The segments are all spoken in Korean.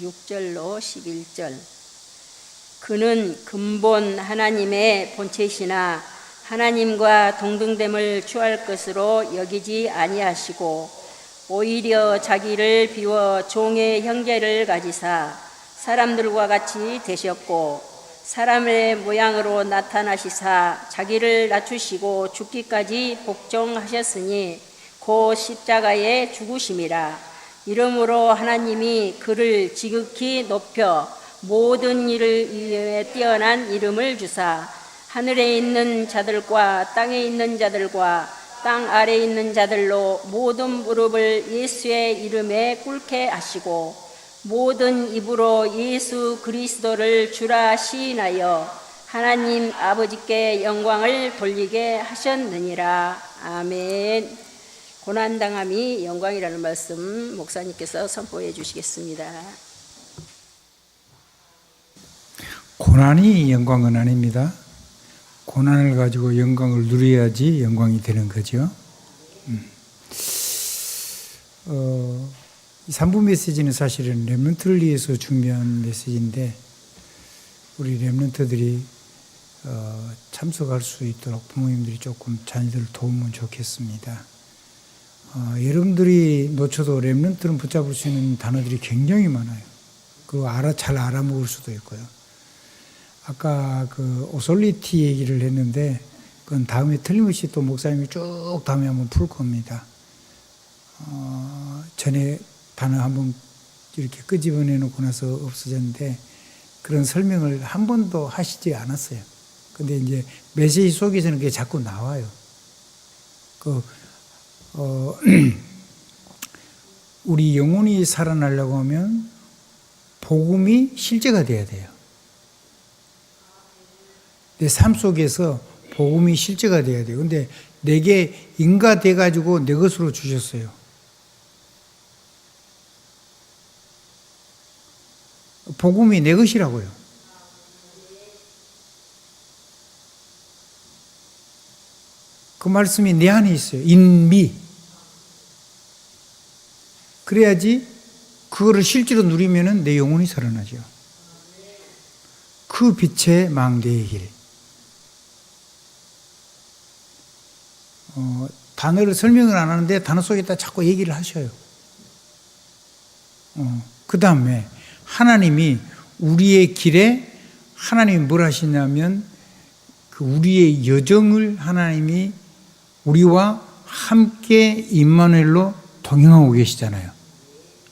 6절로 11절. 그는 근본 하나님의 본체시나 하나님과 동등됨을 취할 것으로 여기지 아니하시고 오히려 자기를 비워 종의 형제를 가지사 사람들과 같이 되셨고 사람의 모양으로 나타나시사 자기를 낮추시고 죽기까지 복종하셨으니 곧 십자가에 죽으심이라. 이러므로 하나님이 그를 지극히 높여 모든 일을 위해 뛰어난 이름을 주사 하늘에 있는 자들과 땅에 있는 자들과 땅 아래에 있는 자들로 모든 무릎을 예수의 이름에 꿇게 하시고 모든 입으로 예수 그리스도를 주라 시인하여 하나님 아버지께 영광을 돌리게 하셨느니라. 아멘. 고난당함이 영광이라는 말씀 목사님께서 선포해 주시겠습니다. 고난이 영광은 아닙니다. 고난을 가지고 영광을 누려야지 영광이 되는 거죠. 3부 메시지는 사실은 렘넌트를 위해서 준비한 메시지인데 우리 렘넌트들이 참석할 수 있도록 부모님들이 조금 자녀들을 도우면 좋겠습니다. 여러분들이 놓쳐도 렘넌트는 붙잡을 수 있는 단어들이 굉장히 많아요. 그거 잘 알아먹을 수도 있고요. 아까 그 오솔리티 얘기를 했는데 그건 다음에 틀림없이 또 목사님이 쭉 다음에 한번 풀 겁니다. 전에 단어 한번 이렇게 끄집어내 놓고 나서 없어졌는데 그런 설명을 한 번도 하시지 않았어요. 근데 이제 메시지 속에서는 그게 자꾸 나와요. 우리 영혼이 살아나려고 하면 복음이 실제가 돼야 돼요. 내 삶 속에서 복음이 실제가 돼야 돼요. 근데 내게 인가돼가지고 내 것으로 주셨어요. 복음이 내 것이라고요. 그 말씀이 내 안에 있어요. 인미. 그래야지 그거를 실제로 누리면은 내 영혼이 살아나죠. 그 빛의 망대의 길. 단어를 설명을 안 하는데 단어 속에다 자꾸 얘기를 하셔요. 그 다음에 하나님이 우리의 길에 하나님이 뭘 하시냐면 그 우리의 여정을 하나님이 우리와 함께 임마누엘로 동행하고 계시잖아요.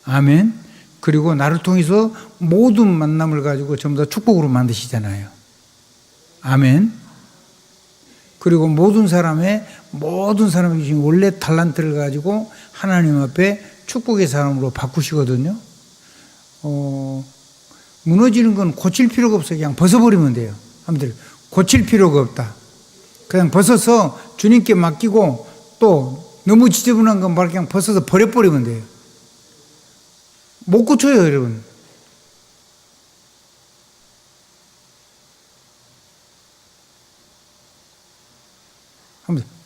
아멘. 그리고 나를 통해서 모든 만남을 가지고 전부 다 축복으로 만드시잖아요. 아멘. 그리고 모든 사람이 주신 원래 달란트를 가지고 하나님 앞에 축복의 사람으로 바꾸시거든요. 무너지는 건 고칠 필요가 없어요. 그냥 벗어버리면 돼요. 사람들 고칠 필요가 없다. 그냥 벗어서 주님께 맡기고 또 너무 지저분한 건 그냥 벗어서 버려버리면 돼요. 못 고쳐요, 여러분.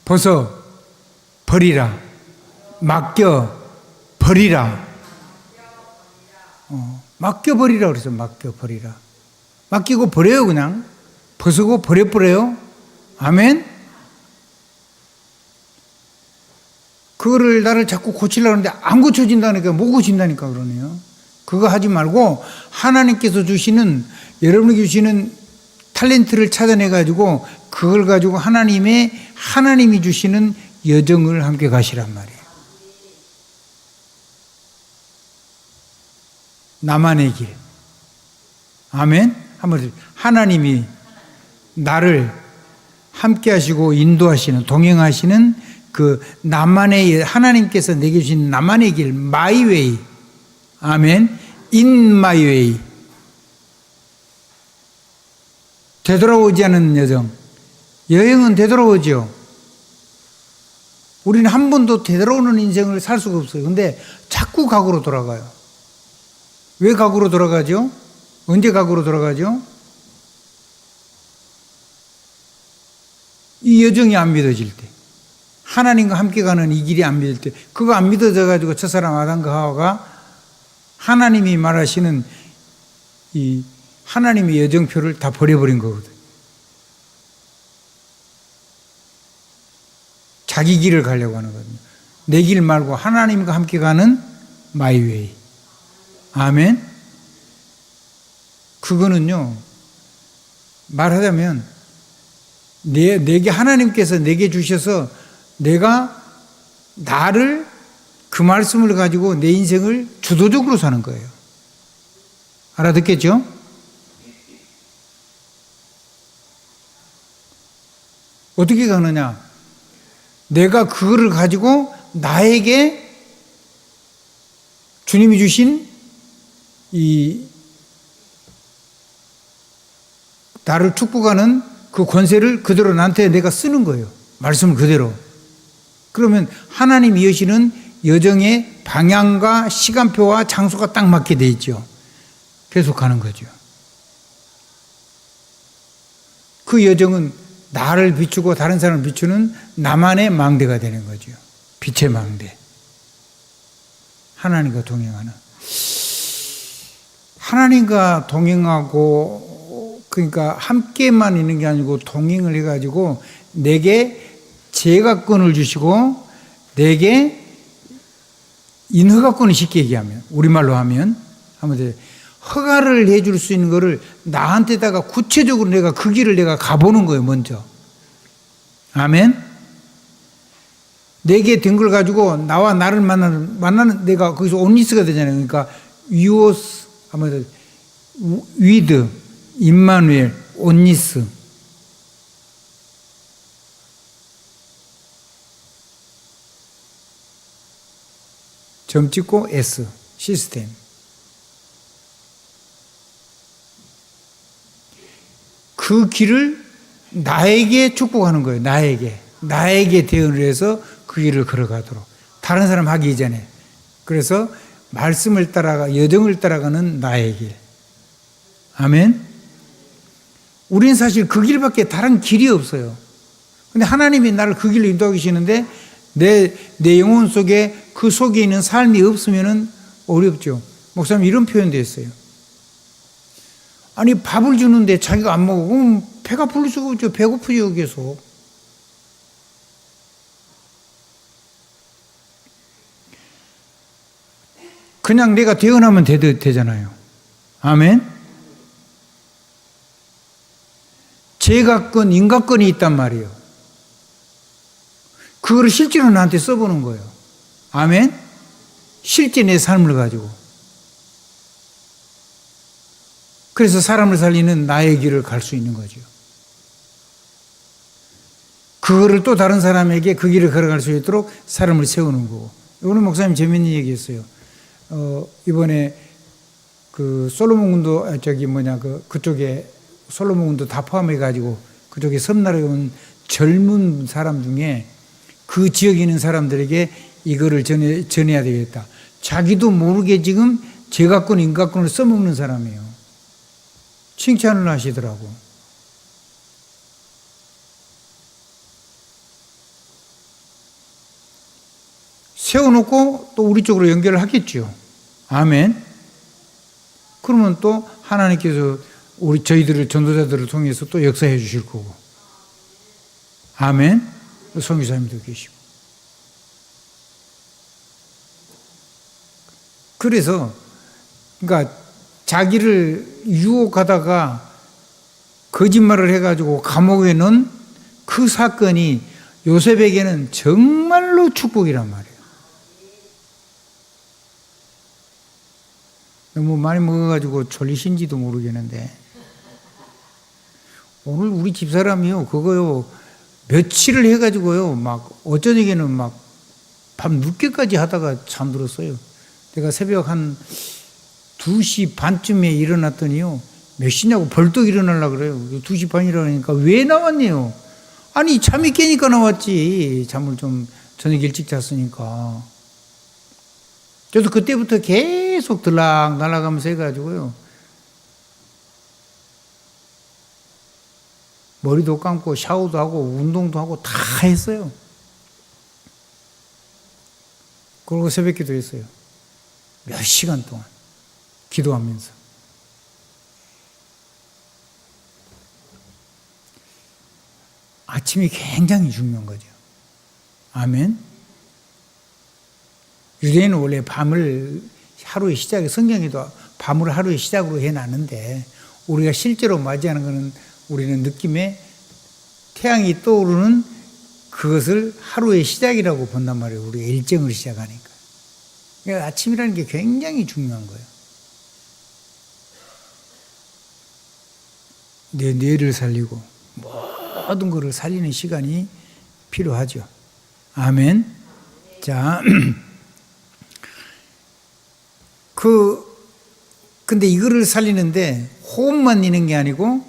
벗어 버리라. 맡겨 버리라. 맡겨 버리라 그래서 맡겨 버리라. 맡기고 버려요, 그냥. 벗고 버려버려요. 아멘. 그거를 나를 자꾸 고치려고 하는데 안 고쳐진다니까, 못 고친다니까 그러네요. 그거 하지 말고 하나님께서 주시는, 여러분에게 주시는 탤런트를 찾아내가지고 그걸 가지고 하나님이 주시는 여정을 함께 가시란 말이에요. 나만의 길. 아멘. 한번 하나님이 나를 함께 하시고 인도하시는, 동행하시는 그 나만의, 하나님께서 내게 주신 나만의 길, my way. 아멘. in my way. 되돌아오지 않는 여정. 여행은 되돌아오죠. 우리는 한 번도 되돌아오는 인생을 살 수가 없어요. 근데 자꾸 과거로 돌아가요. 왜 과거로 돌아가죠? 언제 과거로 돌아가죠? 이 여정이 안 믿어질 때, 하나님과 함께 가는 이 길이 안 믿을 때, 그거 안 믿어져 가지고 저 사람 아담과 하와가 하나님이 말하시는 이 하나님의 여정표를 다 버려버린 거거든. 자기 길을 가려고 하는 거거든요. 내 길 말고 하나님과 함께 가는 마이웨이. 아멘. 그거는요, 말하자면 내게 하나님께서 내게 주셔서 내가 나를 그 말씀을 가지고 내 인생을 주도적으로 사는 거예요. 알아듣겠죠? 어떻게 가느냐? 내가 그거를 가지고 나에게 주님이 주신 이 나를 축복하는 그 권세를 그대로 나한테 내가 쓰는 거예요. 말씀을 그대로. 그러면 하나님이 여시는 여정의 방향과 시간표와 장소가 딱 맞게 돼 있죠. 계속 가는 거죠. 그 여정은 나를 비추고 다른 사람을 비추는 나만의 망대가 되는 거죠. 빛의 망대. 하나님과 동행하는. 하나님과 동행하고, 그러니까 함께만 있는 게 아니고 동행을 해가지고 내게 제각권을 주시고 내게 인허가권을 쉽게 얘기하면, 우리말로 하면 허가를 해줄 수 있는 거를 나한테다가 구체적으로 내가 그 길을 내가 가보는 거예요, 먼저. 아멘? 내게 된 걸 가지고 나와 나를 만나는 내가 거기서 온리스가 되잖아요. 그러니까 위오스, 위드, 임마누엘, 온리스. 점 찍고 S, 시스템. 그 길을 나에게 축복하는 거예요. 나에게 대언을 해서 그 길을 걸어가도록. 다른 사람 하기 이전에. 그래서 말씀을 따라가, 여정을 따라가는 나의 길. 아멘? 우리는 사실 그 길밖에 다른 길이 없어요. 근데 하나님이 나를 그 길로 인도하고 계시는데 내 영혼 속에 그 속에 있는 삶이 없으면 어렵죠. 목사님 이런 표현도 했어요. 아니 밥을 주는데 자기가 안 먹어. 그럼 배가 부를 수가 없죠. 배고프죠 계속. 그냥 내가 대언하면 되잖아요. 아멘. 제각권, 인각권이 있단 말이에요. 그거를 실제로 나한테 써보는 거예요. 아멘. 실제 내 삶을 가지고. 그래서 사람을 살리는 나의 길을 갈 수 있는 거죠. 그거를 또 다른 사람에게 그 길을 걸어갈 수 있도록 사람을 세우는 거고. 오늘 목사님 재밌는 얘기 했어요. 이번에 그 솔로몬군도, 그쪽에 솔로몬군도 다 포함해가지고 그쪽에 섬나라에 온 젊은 사람 중에 그 지역에 있는 사람들에게 이거를 전해야 되겠다. 자기도 모르게 지금 제각권, 인각권을 써먹는 사람이에요. 칭찬을 하시더라고. 세워놓고 또 우리 쪽으로 연결을 하겠죠. 아멘. 그러면 또 하나님께서 저희들을, 전도자들을 통해서 또 역사해 주실 거고. 아멘. 선교사님도 계시고. 그래서, 그러니까 자기를 유혹하다가 거짓말을 해가지고 감옥에 넣은 그 사건이 요셉에게는 정말로 축복이란 말이에요. 너무 많이 먹어가지고 졸리신지도 모르겠는데, 오늘 우리 집사람이요, 그거요, 며칠을 해가지고요, 어쩌니게는 밤 늦게까지 하다가 잠들었어요. 내가 새벽 한 2시 반쯤에 일어났더니요, 몇 시냐고 벌떡 일어나려고 그래요. 2시 반이라니까 왜 나왔네요? 아니, 잠이 깨니까 나왔지. 잠을 좀 저녁 일찍 잤으니까. 그래서 그때부터 계속 들락날락하면서 해가지고요, 머리도 감고 샤워도 하고 운동도 하고 다 했어요. 그리고 새벽기도 했어요. 몇 시간 동안. 기도하면서. 아침이 굉장히 중요한 거죠. 아멘. 유대인은 원래 밤을 하루의 시작에, 성경에도 밤을 하루의 시작으로 해놨는데, 우리가 실제로 맞이하는 것은 우리는 느낌에 태양이 떠오르는 그것을 하루의 시작이라고 본단 말이에요. 우리가 일정을 시작하니까. 그러니까 아침이라는 게 굉장히 중요한 거예요. 내 뇌를 살리고 모든 것을 살리는 시간이 필요하죠. 아멘. 자, 근데 이거를 살리는데 호흡만 있는 게 아니고,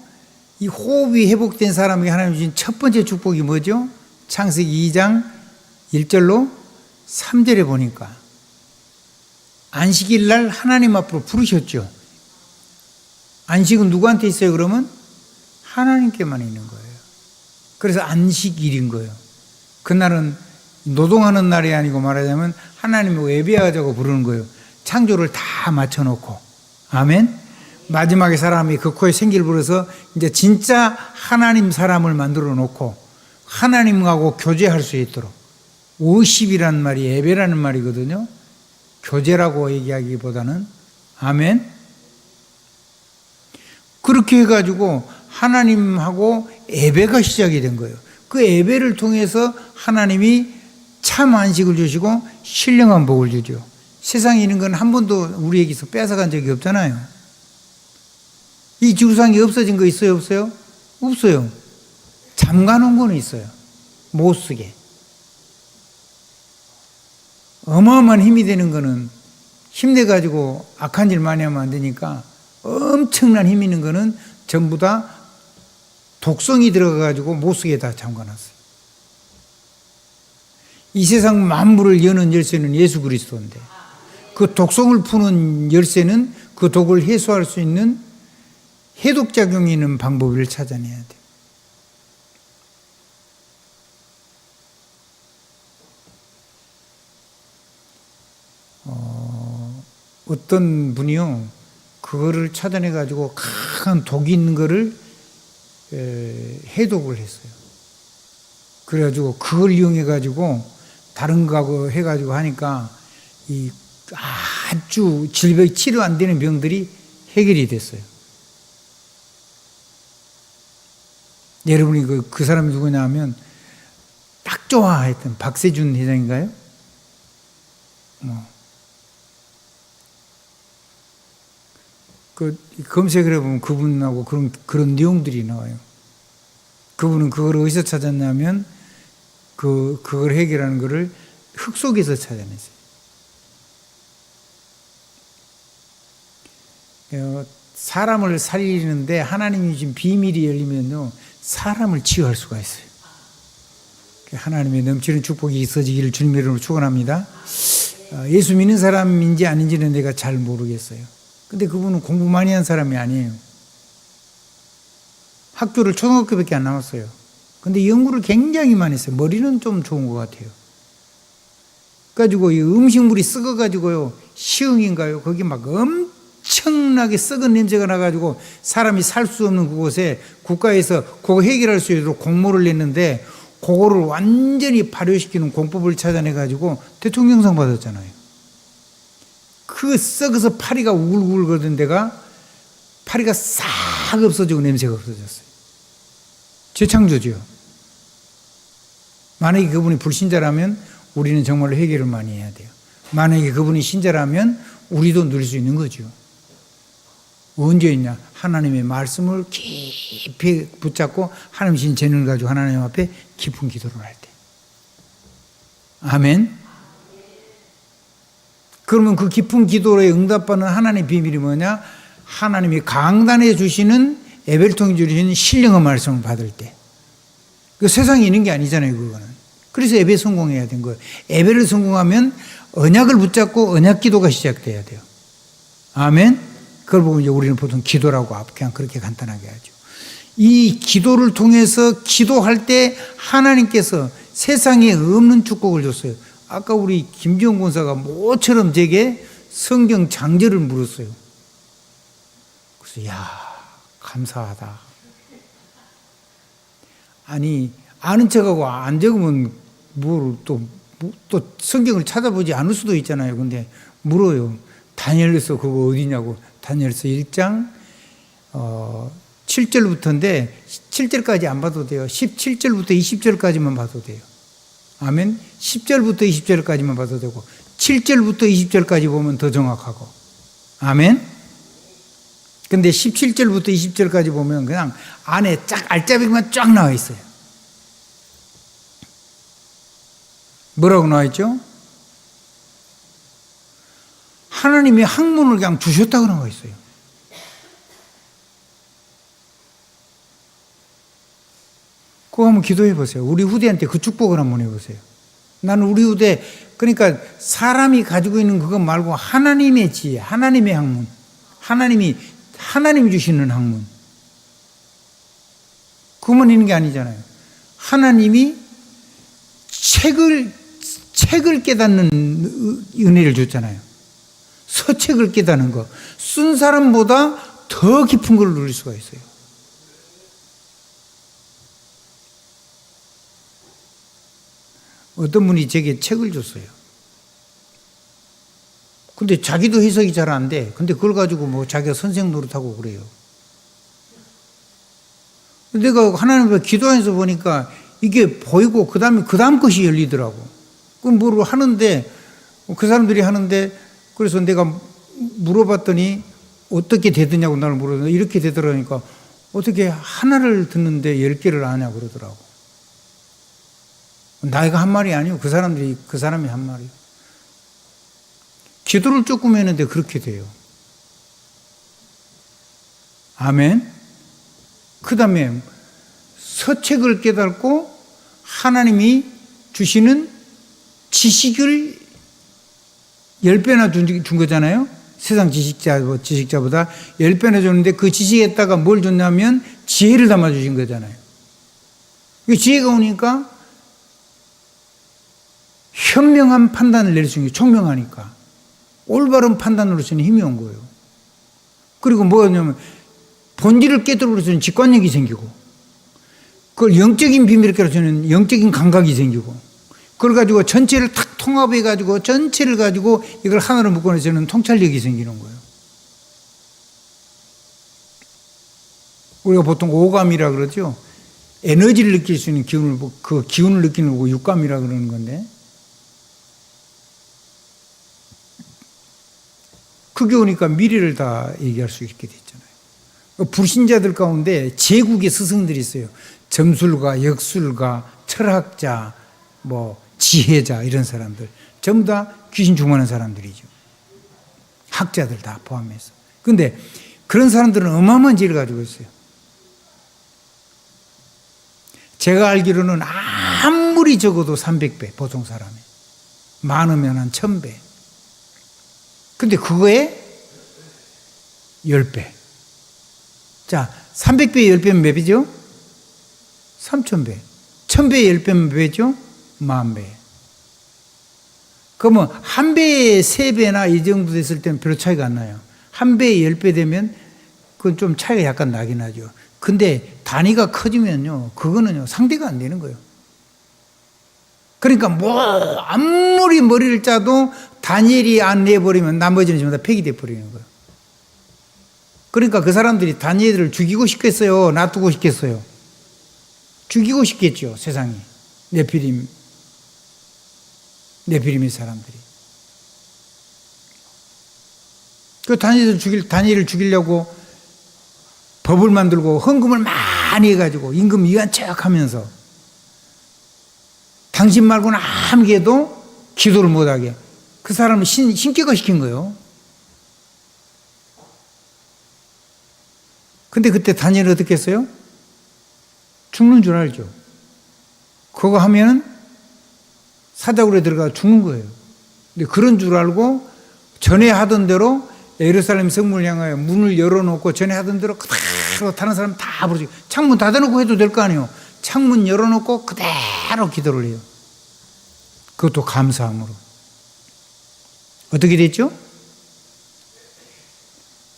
이 호흡이 회복된 사람에게 하나님 주신 첫 번째 축복이 뭐죠? 창세기 2장 1절로 3절에 보니까 안식일 날 하나님 앞으로 부르셨죠. 안식은 누구한테 있어요, 그러면? 하나님께만 있는 거예요. 그래서 안식일인 거예요. 그날은 노동하는 날이 아니고, 말하자면 하나님을 예배하자고 부르는 거예요. 창조를 다 맞춰놓고. 아멘. 마지막에 사람이 그 코에 생기를 불어서 이제 진짜 하나님 사람을 만들어 놓고 하나님하고 교제할 수 있도록. 워십이라는 말이 예배라는 말이거든요. 교제라고 얘기하기보다는. 아멘. 그렇게 해가지고 하나님하고 예배가 시작이 된 거예요. 그 예배를 통해서 하나님이 참 안식을 주시고 신령한 복을 주죠. 세상에 있는 건 한 번도 우리에게서 뺏어간 적이 없잖아요. 이 지구상에 없어진 거 있어요, 없어요? 없어요. 잠가놓은 거는 있어요. 못 쓰게. 어마어마한 힘이 되는 거는, 힘내가지고 악한 일 많이 하면 안 되니까, 엄청난 힘 있는 거는 전부 다 독성이 들어가가지고 못 쓰게 다 잠가놨어요. 이 세상 만물을 여는 열쇠는 예수 그리스도인데, 그 독성을 푸는 열쇠는 그 독을 해소할 수 있는 해독작용이 있는 방법을 찾아내야 돼요. 어떤 분이요, 그거를 찾아내가지고 강한 독이 있는 거를 해독을 했어요. 그래가지고 그걸 이용해가지고 다른 거하고 해가지고 하니까 이 아주 질병이 치료 안 되는 병들이 해결이 됐어요. 여러분이 그 사람이 누구냐 하면 딱 좋아했던 박세준 회장인가요? 검색을 해보면 그분하고 그런 내용들이 나와요. 그분은 그걸 어디서 찾았냐면 그걸 해결하는 거를 흙 속에서 찾아냈어요. 사람을 살리는데 하나님이 주신 비밀이 열리면요, 사람을 치유할 수가 있어요. 하나님의 넘치는 축복이 있어지기를 주님의 이름으로 축원합니다. 예수 믿는 사람인지 아닌지는 내가 잘 모르겠어요. 근데 그분은 공부 많이 한 사람이 아니에요. 학교를 초등학교밖에 안 나왔어요. 근데 연구를 굉장히 많이 했어요. 머리는 좀 좋은 것 같아요. 그래가지고 이 음식물이 썩어가지고요, 시흥인가요? 거기 막 엄청나게 썩은 냄새가 나가지고 사람이 살 수 없는 그곳에 국가에서 그거 해결할 수 있도록 공모를 냈는데, 그거를 완전히 발효시키는 공법을 찾아내가지고 대통령상 받았잖아요. 그 썩어서 파리가 우글우글 거리던 데가 파리가 싹 없어지고 냄새가 없어졌어요. 재창조죠. 만약에 그분이 불신자라면 우리는 정말로 회개를 많이 해야 돼요. 만약에 그분이 신자라면 우리도 누릴 수 있는 거죠. 언제 있냐? 하나님의 말씀을 깊이 붙잡고 하나님 신 재능을 가지고 하나님 앞에 깊은 기도를 할 때. 아멘. 그러면 그 깊은 기도에 응답받는 하나님의 비밀이 뭐냐? 하나님이 강단해 주시는, 예배를 통해 주시는 신령한 말씀을 받을 때. 그 세상에 있는 게 아니잖아요, 그거는. 그래서 예배 성공해야 된 거예요. 예배를 성공하면 언약을 붙잡고 언약 기도가 시작돼야 돼요. 아멘. 그걸 보고 이제 우리는 보통 기도라고 그냥 그렇게 간단하게 하죠. 이 기도를 통해서 기도할 때 하나님께서 세상에 없는 축복을 줬어요. 아까 우리 김지영 권사가 모처럼 제게 성경 장절을 물었어요. 그래서 야, 감사하다. 아니 아는 척하고 안 적으면 또 성경을 찾아보지 않을 수도 있잖아요. 근데 물어요. 다니엘서 그거 어디냐고. 다니엘서 1장 7절부터인데 7절까지 안 봐도 돼요. 17절부터 20절까지만 봐도 돼요. 아멘. 10절부터 20절까지만 봐도 되고 7절부터 20절까지 보면 더 정확하고. 아멘. 근데 17절부터 20절까지 보면 그냥 안에 쫙 알짜배기만 쫙 나와 있어요. 뭐라고 나와 있죠? 하나님이 학문을 그냥 주셨다고 나와 있어요. 그거 한번 기도해 보세요. 우리 후대한테 그 축복을 한번 해보세요. 나는 우리 후대, 그러니까 사람이 가지고 있는 그것 말고 하나님의 지혜, 하나님의 학문, 하나님이 주시는 학문. 그것만 있는 게 아니잖아요. 하나님이 책을 깨닫는 은혜를 줬잖아요. 서책을 깨닫는 거. 쓴 사람보다 더 깊은 걸 누릴 수가 있어요. 어떤 분이 제게 책을 줬어요. 근데 자기도 해석이 잘 안 돼. 근데 그걸 가지고 뭐 자기가 선생 노릇하고 그래요. 내가 하나님 앞에 기도하면서 보니까 이게 보이고 그 다음 것이 열리더라고. 그럼 뭘 하는데 그 사람들이 하는데 그래서 내가 물어봤더니 어떻게 되더냐고 나를 물어봤는데 이렇게 되더라니까 어떻게 하나를 듣는데 10개를 아냐고 그러더라고. 나이가 한 말이 아니고 그 사람이 한 말이에요. 기도를 조금 했는데 그렇게 돼요. 아멘. 그 다음에 서책을 깨닫고 하나님이 주시는 지식을 10배나 준 거잖아요. 세상 지식자보다 10배나 줬는데 그 지식에다가 뭘 줬냐면 지혜를 담아주신 거잖아요. 지혜가 오니까 현명한 판단을 내릴 수 있는 게 총명하니까 올바른 판단으로서는 힘이 온 거예요. 그리고 뭐냐면 본질을 깨뜨려서는 직관력이 생기고 그걸 영적인 비밀을 깨뜨려서는 영적인 감각이 생기고 그걸 가지고 전체를 탁 통합해 가지고 전체를 가지고 이걸 하나로 묶어내서는 통찰력이 생기는 거예요. 우리가 보통 오감이라 그러죠. 에너지를 느낄 수 있는 기운을 그 기운을 느끼는 거고 육감이라 그러는 건데 그게 오니까 미래를 다 얘기할 수 있게 됐잖아요. 불신자들 가운데 제국의 스승들이 있어요. 점술가, 역술가, 철학자, 뭐 지혜자 이런 사람들 전부 다 귀신 충만한 사람들이죠. 학자들 다 포함해서. 그런데 그런 사람들은 어마어마한 지혜를 가지고 있어요. 제가 알기로는 아무리 적어도 300배 보통 사람이 많으면 한 1000배. 근데 그거에 10배. 자, 300배에 10배면 몇 배죠? 3000배. 1000배에 10배면 몇 배죠? 10,000배. 그러면 한 배에 3배나 이 정도 됐을 때는 별로 차이가 안 나요. 한 배에 10배 되면 그건 좀 차이가 약간 나긴 하죠. 근데 단위가 커지면요, 그거는요, 상대가 안 되는 거예요. 그러니까 뭐 아무리 머리를 짜도 다니엘이 안 내버리면 나머지는 전부 다 폐기돼 버리는 거예요. 그러니까 그 사람들이 다니엘을 죽이고 싶겠어요? 놔두고 싶겠어요? 죽이고 싶겠죠, 세상이. 네피림의 사람들이. 그 다니엘을 죽이려고 법을 만들고 헌금을 많이 해가지고 임금 이한 척 하면서 당신 말고는 아무개도 기도를 못하게 그 사람을 신격화 시킨 거예요. 근데 그때 다니엘은 어떻게 했어요? 죽는 줄 알죠. 그거 하면은 사자굴에 들어가 죽는 거예요. 근데 그런 줄 알고 전에 하던 대로 예루살렘 성문을 향하여 문을 열어놓고 전에 하던 대로 그대로 다른 사람 다 부르지. 창문 닫아놓고 해도 될 거 아니에요. 창문 열어놓고 그대로 기도를 해요. 그것도 감사함으로. 어떻게 됐죠?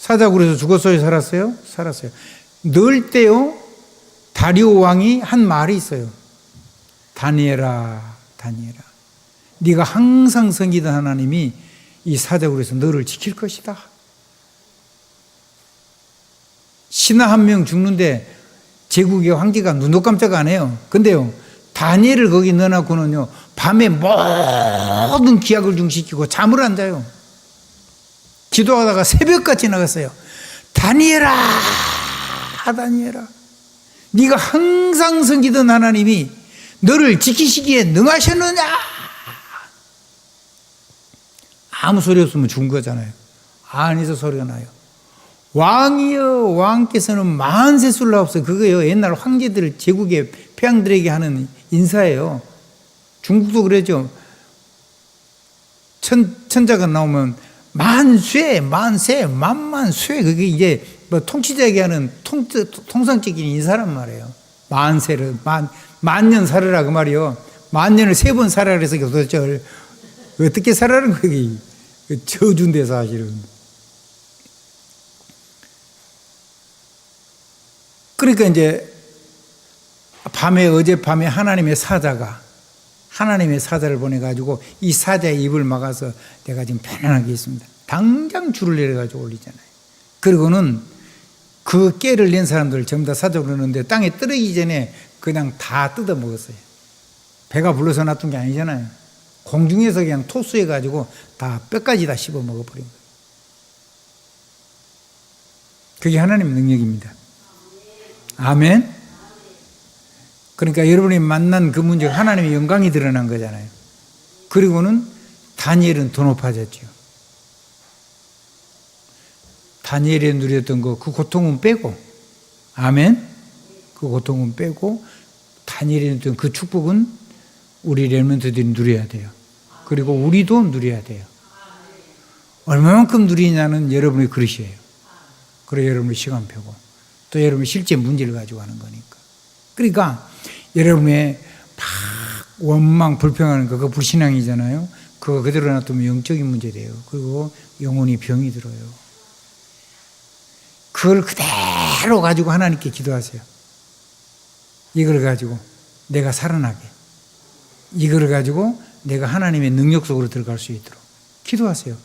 사자굴에서 죽었어요? 살았어요? 살았어요. 넣을 때요, 다리오 왕이 한 말이 있어요. 다니엘아, 다니엘아. 네가 항상 섬기던 하나님이 이 사자굴에서 너를 지킬 것이다. 신하 한 명 죽는데 제국의 황제가 눈도 깜짝 안 해요. 근데요, 다니엘을 거기 넣어놓고는요, 밤에 모든 기약을 중시키고 잠을 안 자요. 기도하다가 새벽까지 나갔어요. 다니엘아, 다니엘아. 네가 항상 섬기던 하나님이 너를 지키시기에 능하셨느냐? 아무 소리 없으면 죽은 거잖아요. 안에서 소리가 나요. 왕이여, 왕께서는 만세술라 없어. 그거요, 옛날 황제들, 제국의 폐왕들에게 하는 인사예요. 중국도 그러죠. 천자가 나오면 만쇠, 만세, 만만쇠. 그게 이제 뭐 통치자에게 하는 통상적인 인사란 말이에요. 만세를, 만년 살아라 그 말이요. 만년을 3번 살아라 그래서 도대체 어떻게 살아라는 거예요. 저주인데 사실은. 그러니까 이제 어젯밤에 하나님의 사자를 보내가지고 이 사자의 입을 막아서 내가 지금 편안하게 있습니다. 당장 줄을 내려가지고 올리잖아요. 그리고는 그 깨를 낸 사람들을 전부 다 사자로 넣는데 땅에 떨어지기 전에 그냥 다 뜯어 먹었어요. 배가 불러서 놔둔 게 아니잖아요. 공중에서 그냥 토수해가지고 다 뼈까지 다 씹어 먹어버린 거예요. 그게 하나님의 능력입니다. 아멘. 그러니까 여러분이 만난 그 문제가 하나님의 영광이 드러난 거잖아요. 그리고는 다니엘은 더 높아졌죠. 다니엘이 누렸던 그 고통은 빼고, 아멘. 그 고통은 빼고 다니엘이 누렸던 그 축복은 우리 렘넌트들이 누려야 돼요. 그리고 우리도 누려야 돼요. 얼마만큼 누리냐는 여러분의 그릇이에요. 그래 여러분의 시간표고 또 여러분의 실제 문제를 가지고 하는 거니까. 그러니까 여러분의 막 원망 불평하는 거, 그거 불신앙이잖아요. 그거 그대로 놔두면 영적인 문제 돼요. 그리고 영혼이 병이 들어요. 그걸 그대로 가지고 하나님께 기도하세요. 이걸 가지고 내가 살아나게, 이걸 가지고 내가 하나님의 능력 속으로 들어갈 수 있도록 기도하세요.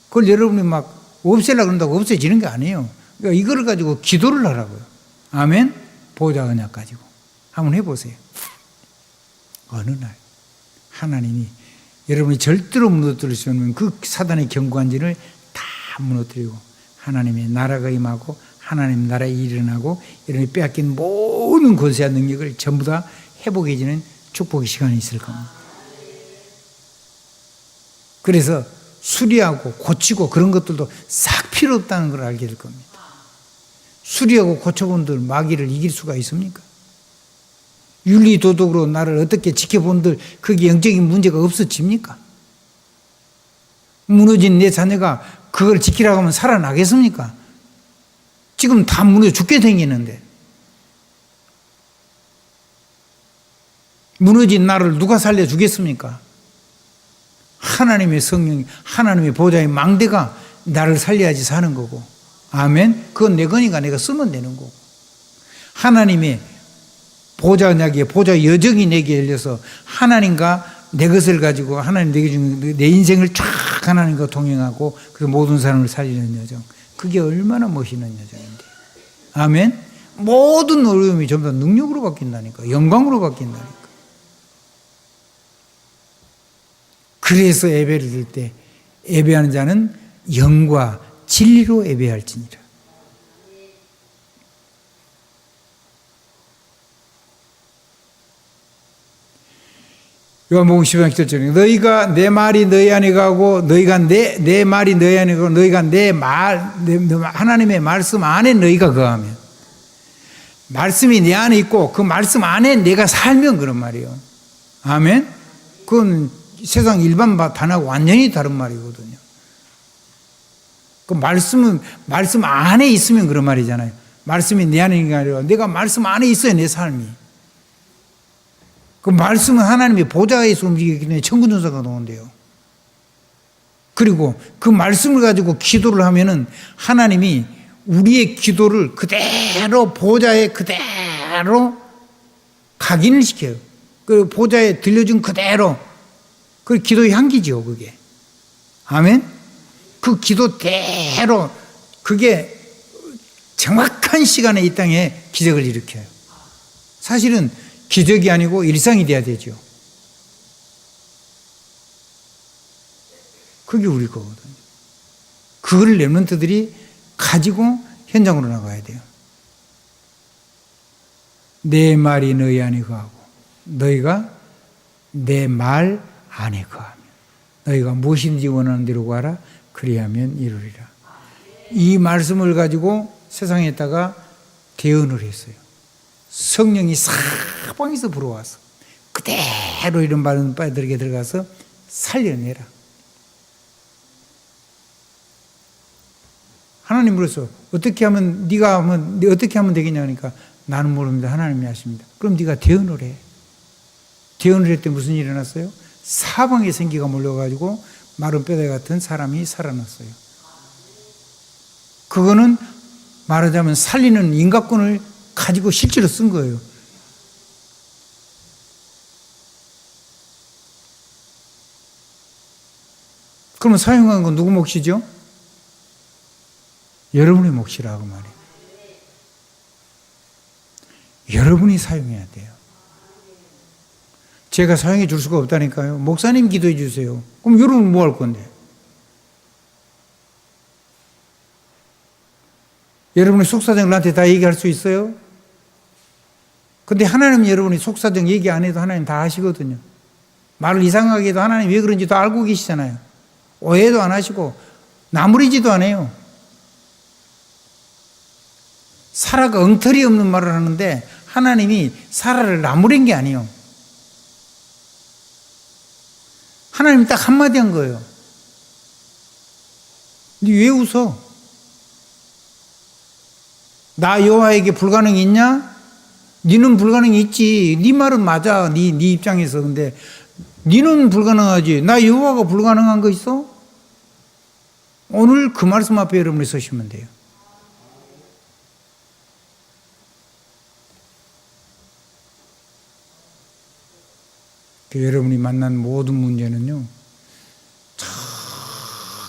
그걸 여러분이 막 없애려고 그런다고 없어지는 게 아니에요. 그러니까 이걸 가지고 기도를 하라고요. 아멘. 보좌 언약 가지고 한번 해보세요. 어느 날 하나님이 여러분이 절대로 무너뜨릴 수 없는 그 사단의 경관진을 다 무너뜨리고 하나님의 나라가 임하고 하나님 나라에 일어나고 여러분이 빼앗긴 모든 권세와 능력을 전부 다 회복해지는 축복의 시간이 있을 겁니다. 그래서 수리하고 고치고 그런 것들도 싹 필요 없다는 걸 알게 될 겁니다. 수리하고 고쳐본들 마귀를 이길 수가 있습니까? 윤리도덕으로 나를 어떻게 지켜본들 그게 영적인 문제가 없어집니까? 무너진 내 자녀가 그걸 지키라고 하면 살아나겠습니까? 지금 다 무너져 죽게 생기는데 무너진 나를 누가 살려주겠습니까? 하나님의 성령, 하나님의 보좌의 망대가 나를 살려야지 사는 거고, 아멘. 그건 내 거니까 내가 쓰면 되는 거고, 하나님의 보좌 언약에 보좌 여정이 내게 열려서 하나님과 내 것을 가지고 하나님 내게 주는 내 인생을 쫙 하나님과 동행하고 그 모든 사람을 살리는 여정, 그게 얼마나 멋있는 여정인데, 아멘. 모든 어려움이 전부 다 능력으로 바뀐다니까, 영광으로 바뀐다니까. 그래서 예배를 드릴 때 예배하는 자는 영과 진리로 예배할지니라. 요한복음 10장 7절에 너희가 내 말이 너희 안에 가고 너희가 내 말이 너희 안에 가고 너희가 내 말 하나님의 말씀 안에 너희가 거하면, 말씀이 내 안에 있고 그 말씀 안에 내가 살면 그런 말이에요. 아멘. 그건 세상 일반 단하고 완전히 다른 말이거든요. 그 말씀은 말씀 안에 있으면 그런 말이잖아요. 말씀이 내 안에 있는 게 아니라 내가 말씀 안에 있어요, 내 삶이. 그 말씀은 하나님의 보좌에서 움직이기 때문에 천군천사가 나온대요. 그리고 그 말씀을 가지고 기도를 하면은 하나님이 우리의 기도를 그대로 보좌에 그대로 각인을 시켜요. 그 보좌에 들려준 그대로. 그 기도의 향기죠, 그게. 아멘? 그 기도대로 그게 정확한 시간에 이 땅에 기적을 일으켜요. 사실은 기적이 아니고 일상이 돼야 되죠. 그게 우리 거거든요. 그걸 렘넌트들이 가지고 현장으로 나가야 돼요. 내 말이 너희 안에 거하고 너희가 내 말 안에 거하면 너희가 무엇인지 원하는 대로 구하라 그리하면 이루리라. 이 말씀을 가지고 세상에다가 대언을 했어요. 성령이 사방에서 불어와서 그대로 이런 바른 바들에게 들어가서 살려내라. 하나님 물었어. 어떻게 하면 네가 하면 어떻게 하면 되겠냐 하니까 나는 모릅니다. 하나님이 하십니다. 그럼 네가 대언을 해. 대언을 했더니 무슨 일이 일어났어요? 사방에 생기가 몰려가지고 마른 뼈대 같은 사람이 살아났어요. 그거는 말하자면 살리는 인각권을 가지고 실제로 쓴 거예요. 그러면 사용한 건 누구 몫이죠? 여러분의 몫이라고 말해요. 여러분이 사용해야 돼요. 제가 사용해 줄 수가 없다니까요. 목사님 기도해 주세요. 그럼 여러분 뭐 할 건데? 여러분의 속사정을 나한테 다 얘기할 수 있어요? 근데 하나님은 여러분이 속사정 얘기 안 해도 하나님 다 아시거든요. 말을 이상하게 해도 하나님 왜 그런지 다 알고 계시잖아요. 오해도 안 하시고 나무리지도 안 해요. 사라가 엉터리 없는 말을 하는데 하나님이 사라를 나무린 게 아니에요. 하나님이 딱 한마디 한 거예요. 니 왜 웃어? 나 여호와에게 불가능이 있냐? 니는 불가능이 있지. 니 말은 맞아. 니 입장에서. 근데 니는 불가능하지. 나 여호와가 불가능한 거 있어? 오늘 그 말씀 앞에 여러분이 서시면 돼요. 여러분이 만난 모든 문제는요,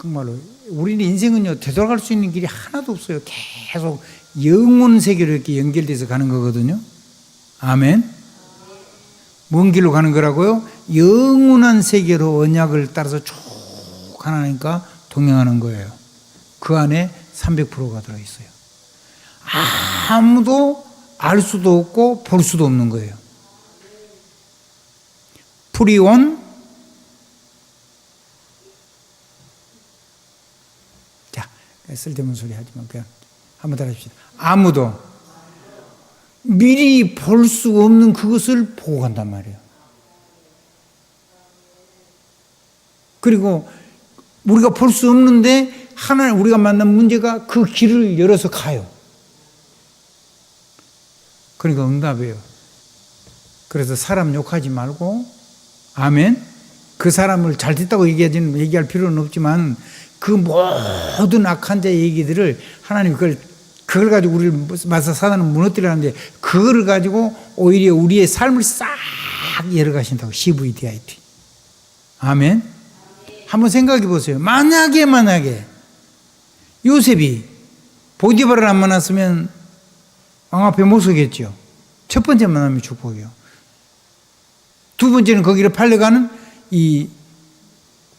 정말로 우리는 인생은요 되돌아갈 수 있는 길이 하나도 없어요. 계속 영원 세계로 이렇게 연결돼서 가는 거거든요. 아멘. 먼 길로 가는 거라고요? 영원한 세계로 언약을 따라서 쭉 하나님과 동행하는 거예요. 그 안에 300%가 들어있어요. 아무도 알 수도 없고 볼 수도 없는 거예요. 프리온. 자, 쓸데없는 소리 하지 말고 그냥 한번 더 합시다. 아무도 미리 볼 수 없는 그것을 보고 간단 말이에요. 그리고 우리가 볼 수 없는데 하나님 우리가 만난 문제가 그 길을 열어서 가요. 그러니까 응답이에요. 그래서 사람 욕하지 말고 아멘. 그 사람을 잘 됐다고 얘기할 필요는 없지만 그 모든 악한 자의 얘기들을 하나님 그걸 가지고 우리를 맞서 사단은 무너뜨리라는데 그걸 가지고 오히려 우리의 삶을 싹 열어가신다고. CVDIT. 아멘. 한번 생각해 보세요. 만약에 요셉이 보디바를 안 만났으면 왕 앞에 못 서겠죠. 첫 번째 만남이 축복이에요. 두 번째는 거기를 팔려가는 이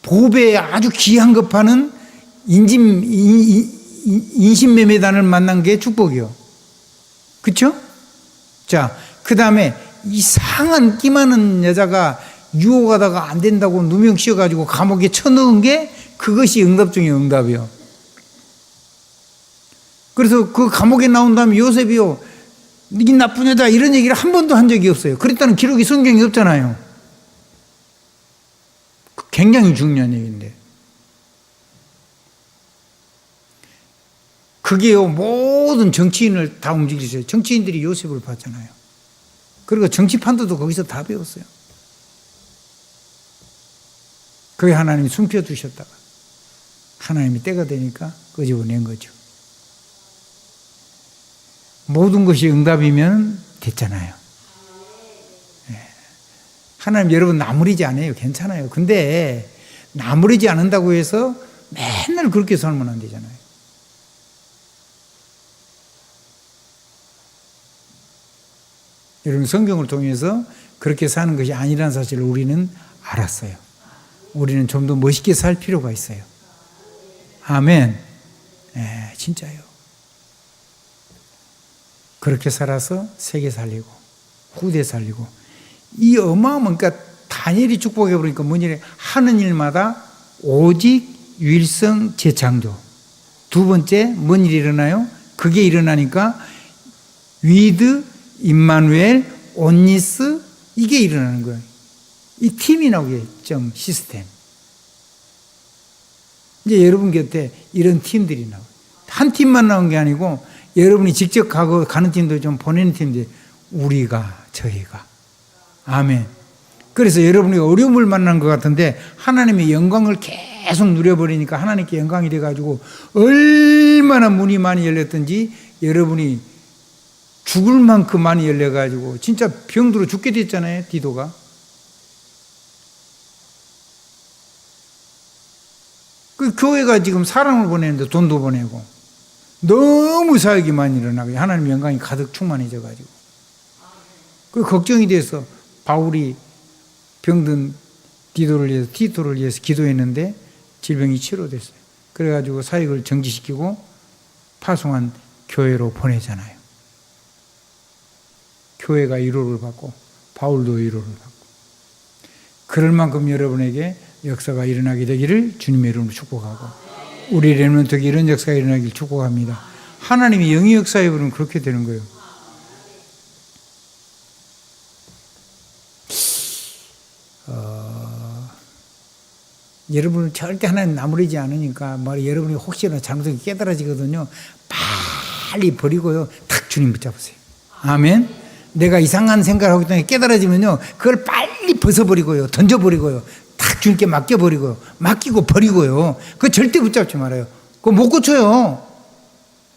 보배에 아주 귀한 것 파는 인신매매단을 만난 게 축복이요. 그렇죠? 자, 그 다음에 이상한 끼 많은 여자가 유혹하다가 안 된다고 누명 씌워가지고 감옥에 쳐넣은 게 그것이 응답 중에 응답이요. 그래서 그 감옥에 나온 다음에 요셉이요, 이 나쁜 여자 이런 얘기를 한 번도 한 적이 없어요. 그랬다는 기록이 성경에 없잖아요. 굉장히 중요한 얘기인데. 그게요, 모든 정치인을 다 움직이세요. 정치인들이 요셉을 봤잖아요. 그리고 정치판도도 거기서 다 배웠어요. 그게 하나님이 숨겨두셨다가 하나님이 때가 되니까 끄집어낸 거죠. 모든 것이 응답이면 됐잖아요. 예. 하나님 여러분 나무리지 않아요. 괜찮아요. 근데 나무리지 않는다고 해서 맨날 그렇게 살면 안 되잖아요. 여러분 성경을 통해서 그렇게 사는 것이 아니라는 사실을 우리는 알았어요. 우리는 좀 더 멋있게 살 필요가 있어요. 아멘. 네, 진짜요. 그렇게 살아서 세계 살리고 후대 살리고 이 어마어마한 그러니까 다니엘이 축복해 버리니까 뭔 일이에요? 하는 일마다 오직 유일성 재창조. 두 번째 뭔 일이 일어나요? 그게 일어나니까 위드 임마누엘 온니스 이게 일어나는 거예요. 이 팀이 나오겠죠. 시스템. 이제 여러분 곁에 이런 팀들이 나와요. 한 팀만 나온 게 아니고 여러분이 직접 가는 팀도 좀 보내는 팀들 우리가 저희가 아멘. 그래서 여러분이 어려움을 만난 것 같은데 하나님의 영광을 계속 누려버리니까 하나님께 영광이 돼가지고 얼마나 문이 많이 열렸든지 여러분이 죽을 만큼 많이 열려가지고 진짜 병들어 죽게 됐잖아요. 디도가. 그 교회가 지금 사람을 보내는데 돈도 보내고 너무 사역이 많이 일어나고 하나님의 영광이 가득 충만해져가지고 그 걱정이 돼서 바울이 병든 티토를 위해서 기도했는데 질병이 치료됐어요. 그래가지고 사역을 정지시키고 파송한 교회로 보내잖아요. 교회가 위로를 받고 바울도 위로를 받고 그럴 만큼 여러분에게 역사가 일어나게 되기를 주님의 이름으로 축복하고 우리 렘넌트에게 이런 역사가 일어나길 축복합니다. 하나님이 영의 역사에 부르면 그렇게 되는 거예요. 여러분은 절대 하나님 나무리지 않으니까 여러분이 혹시나 잘못하게 깨달아지거든요. 빨리 버리고요. 탁 주님 붙잡으세요. 아멘. 내가 이상한 생각을 하기 때문에 깨달아지면요. 그걸 빨리 벗어버리고요. 던져버리고요. 탁 주님께 맡겨버리고요. 맡기고 버리고요. 그거 절대 붙잡지 말아요. 그거 못 고쳐요.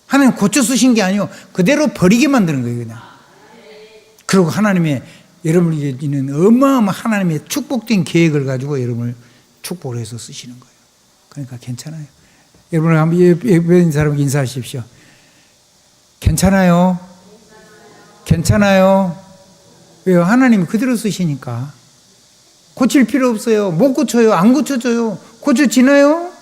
하나님 고쳐 쓰신 게 아니요. 그대로 버리게 만드는 거예요. 그냥. 그리고 하나님의 여러분에게 있는 어마어마한 하나님의 축복된 계획을 가지고 여러분을 축복을 해서 쓰시는 거예요. 그러니까 괜찮아요. 여러분 한번 예배인 사람에게 인사하십시오. 괜찮아요. 괜찮아요. 왜요? 하나님이 그대로 쓰시니까. 고칠 필요 없어요. 못 고쳐요. 안 고쳐져요. 고쳐지나요?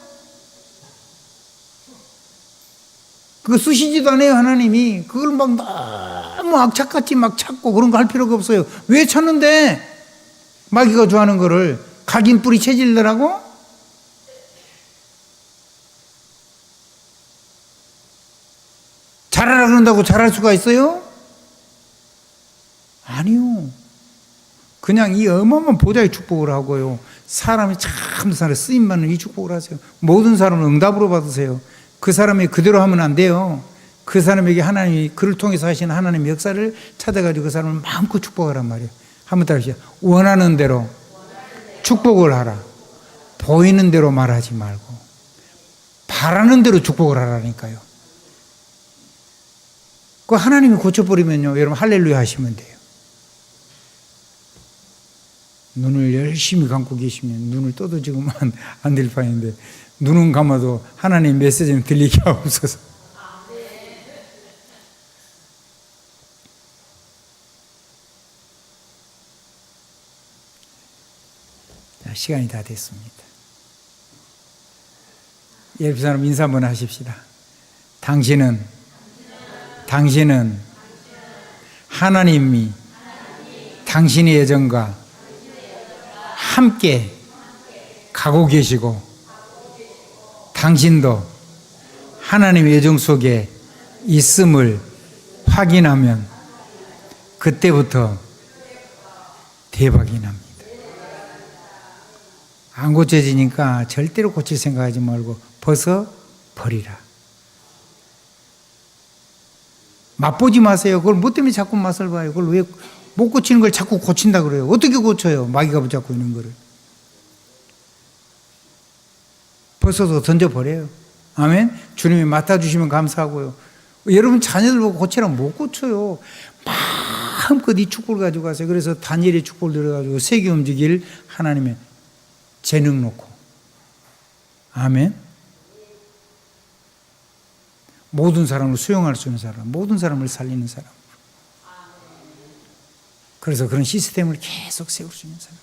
그거 쓰시지도 않아요. 하나님이. 그걸 막 너무 악착같이 막 찾고 그런 거 할 필요가 없어요. 왜 찾는데? 마귀가 좋아하는 거를 각인 뿌리 체질더라고? 잘하라 그런다고 잘할 수가 있어요? 아니요. 그냥 이 어마어마한 보좌의 축복을 하고요. 사람이 참 사람 쓰임받는 이 축복을 하세요. 모든 사람은 응답으로 받으세요. 그 사람이 그대로 하면 안 돼요. 그 사람에게 하나님이 그를 통해서 하시는 하나님의 역사를 찾아가지고 그 사람을 마음껏 축복하란 말이에요. 한번 따라하시죠. 원하는 대로 축복을 하라. 보이는 대로 말하지 말고 바라는 대로 축복을 하라니까요. 그 하나님이 고쳐버리면요. 여러분 할렐루야 하시면 돼요. 눈을 열심히 감고 계시면 눈을 떠도 지금 안 될 판인데 눈은 감아도 하나님의 메시지는 들리게 하옵소서. 자, 시간이 다 됐습니다. 옆 사람 인사 한번 하십시다. 당신은 하나님이 당신의 예정과 함께 가고 계시고 당신도 하나님의 예정 속에 있음을 확인하면 그때부터 대박이 납니다. 안 고쳐지니까 절대로 고칠 생각하지 말고 벗어 버리라. 맛보지 마세요. 그걸 뭐 때문에 자꾸 맛을 봐요? 그걸 왜 못 고치는 걸 자꾸 고친다 그래요? 어떻게 고쳐요? 마귀가 붙잡고 있는 거를. 벗어서 던져버려요. 아멘? 주님이 맡아주시면 감사하고요. 여러분 자녀들 보고 고치라면 못 고쳐요. 마음껏 이 축복을 가지고 가세요. 그래서 다니엘의 축복을 들어가지고 세계 움직일 하나님의 재능 놓고. 아멘. 모든 사람을 수용할 수 있는 사람, 모든 사람을 살리는 사람. 그래서 그런 시스템을 계속 세울 수 있는 사람.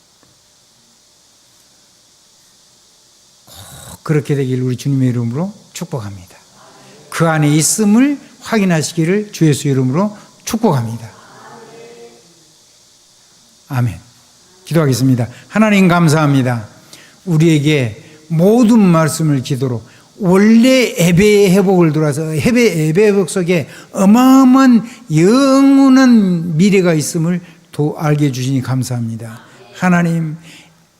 꼭 그렇게 되길 우리 주님의 이름으로 축복합니다. 그 안에 있음을 확인하시기를 주 예수 이름으로 축복합니다. 아멘. 기도하겠습니다. 하나님 감사합니다. 우리에게 모든 말씀을 기도로 원래 예배의 회복을 돌아서 예배 회복 속에 어마어마한 영원한 미래가 있음을 알게 해주시니 감사합니다. 하나님,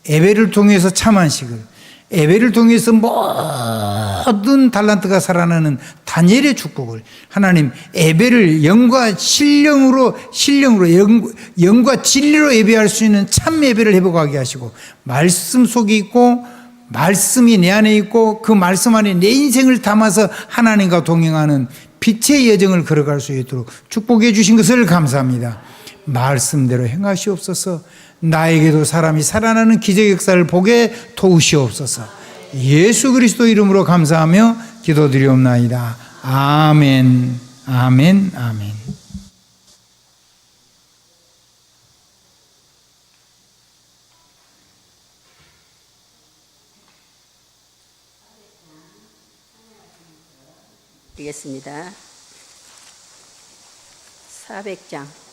예배를 통해서 참 안식을, 예배를 통해서 모든 달란트가 살아나는 다니엘의 축복을, 하나님 예배를 영과 영과 진리로 예배할 수 있는 참 예배를 회복하게 하시고, 말씀 속에 있고 말씀이 내 안에 있고 그 말씀 안에 내 인생을 담아서 하나님과 동행하는 빛의 여정을 걸어갈 수 있도록 축복해 주신 것을 감사합니다. 말씀대로 행하시옵소서. 나에게도 사람이 살아나는 기적 역사를 보게 도우시옵소서. 예수 그리스도 이름으로 감사하며 기도드리옵나이다. 아멘, 아멘, 아멘. 드리겠습니다. 400장.